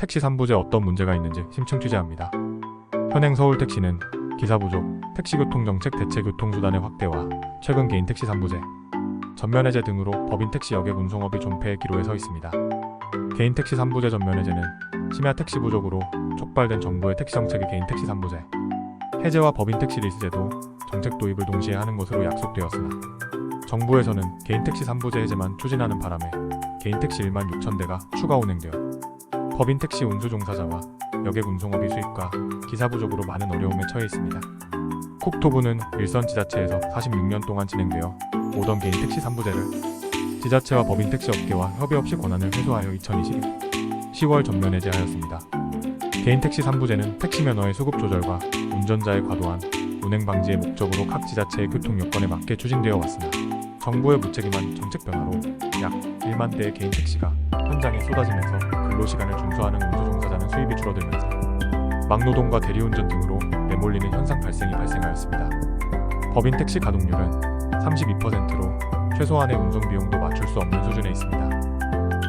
택시 3부제 어떤 문제가 있는지 심층 취재합니다. 현행 서울택시는 기사 부족, 택시교통정책 대체 교통수단의 확대와 최근 개인 택시 3부제, 전면 해제 등으로 법인 택시 여객 운송업이 존폐의 기로에 서 있습니다. 개인 택시 3부제 전면 해제는 심야 택시 부족으로 촉발된 정부의 택시 정책이 개인 택시 3부제 해제와 법인 택시 리스제도 정책 도입을 동시에 하는 것으로 약속되었으나 정부에서는 개인 택시 3부제 해제만 추진하는 바람에 개인 택시 1만 6천 대가 추가 운행되어 법인 택시 운수 종사자와 여객 운송업이 수입과 기사 부족으로 많은 어려움에 처해 있습니다. 콕토부는 일선 지자체에서 46년 동안 진행되어 오던 개인 택시 3부제를 지자체와 법인 택시 업계와 협의 없이 권한을 회수하여 2020 10월 전면 해제하였습니다. 개인 택시 3부제는 택시 면허의 수급 조절과 운전자의 과도한 운행 방지의 목적으로 각 지자체의 교통 여건에 맞게 추진되어 왔으나 정부의 무책임한 정책 변화로 약 1만 대의 개인 택시가 현장에 쏟아지면서 근로시간을 준수하는 운수 종사자는 수입이 줄어들면서 막노동과 대리운전 등으로 내몰리는 현상 발생이 발생하였습니다. 법인 택시 가동률은 32%로 최소한의 운송 비용도 맞출 수 없는 수준에 있습니다.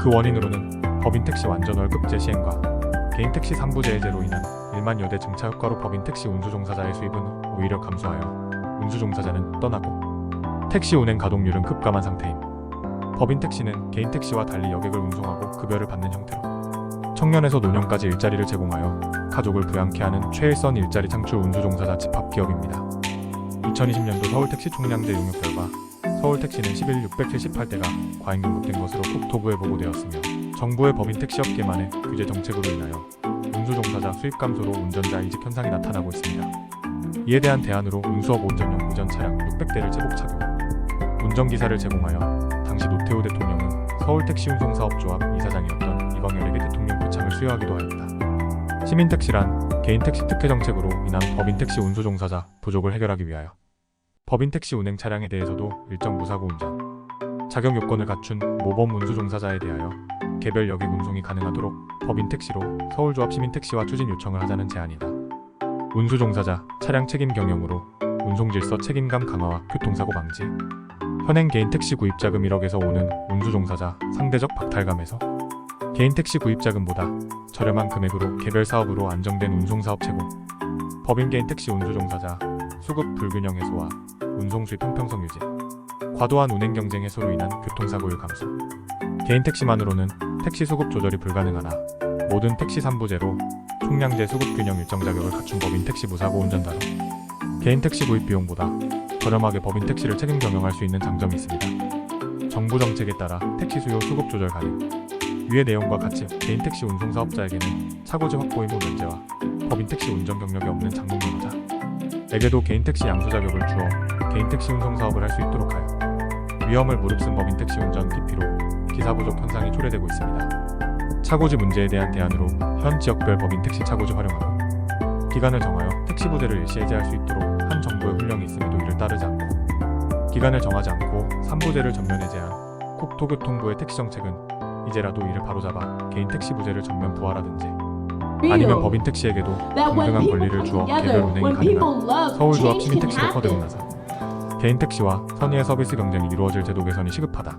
그 원인으로는 법인 택시 완전 월급제 시행과 개인 택시 3부제 해제로 인한 1만 여대 증차 효과로 법인 택시 운수 종사자의 수입은 오히려 감소하여 운수 종사자는 떠나고 택시 운행 가동률은 급감한 상태임. 법인 택시는 개인 택시와 달리 여객을 운송하고 급여를 받는 형태로 청년에서 노년까지 일자리를 제공하여 가족을 부양케 하는 최일선 일자리 창출 운수 종사자 집합 기업입니다. 2020년도 서울택시 총량제 용역 결과 서울택시는 11 678대가 과잉 등록된 것으로 국토부에 보고되었으며 정부의 법인 택시 업계만의 규제 정책으로 인하여 운수 종사자 수입 감소로 운전자 이직 현상이 나타나고 있습니다. 이에 대한 대안으로 운수업 온전용 의전 차량 600대를 제복 착용, 운전기사를 제공하여 당시 노태우 대통령은 서울택시운송사업조합 이사장이었던 이광열에게 대통령 표창을 수여하기도 하였다. 시민택시란 개인택시 특혜 정책으로 인한 법인택시 운수 종사자 부족을 해결하기 위하여 법인택시 운행 차량에 대해서도 일정 무사고 운전 자격 요건을 갖춘 모범 운수 종사자에 대하여 개별 여객 운송이 가능하도록 법인택시로 서울조합 시민택시와 추진 요청을 하자는 제안이다. 운수 종사자 차량 책임 경영으로 운송질서 책임감 강화와 교통사고 방지, 현행 개인택시 구입자금 1억에서 오는 운수 종사자 상대적 박탈감에서 개인택시 구입자금보다 저렴한 금액으로 개별 사업으로 안정된 운송사업 제공, 법인 개인택시 운수 종사자 수급 불균형 해소와 운송 수입 형평성 유지, 과도한 운행 경쟁 해소로 인한 교통사고율 감소, 개인택시만으로는 택시 수급 조절이 불가능하나 모든 택시 3부제로 총량제 수급 균형 일정 자격을 갖춘 법인 택시 무사고 운전자로 개인택시 구입 비용보다 저렴하게 법인 택시를 책임 경영할 수 있는 장점이 있습니다. 정부 정책에 따라 택시 수요 수급 조절 가능. 위의 내용과 같이 개인 택시 운송 사업자에게는 차고지 확보 의무 면제와 법인 택시 운전 경력이 없는 장롱 근로자에게도 개인 택시 양수 자격을 주어 개인 택시 운송 사업을 할 수 있도록 하여 위험을 무릅쓴 법인 택시 운전 기피로 기사 부족 현상이 초래되고 있습니다. 차고지 문제에 대한 대안으로 현 지역별 법인 택시 차고지 활용하고 기간을 정하여 택시 부재를 일시 해제할 수 있도록 한 정부의 훈령이 있음에도 이를 따르지 않고 기간을 정하지 않고 3부제를 전면 해제한 국토교통부의 택시 정책은 이제라도 이를 바로잡아 개인 택시 부재를 전면 부활하든지 아니면 법인 택시에게도 동등한 권리를 주어 개별 운행이 가능한 서울조합 시민택시로 커대고 나서 개인 택시와 선의의 서비스 경쟁이 이루어질 제도 개선이 시급하다.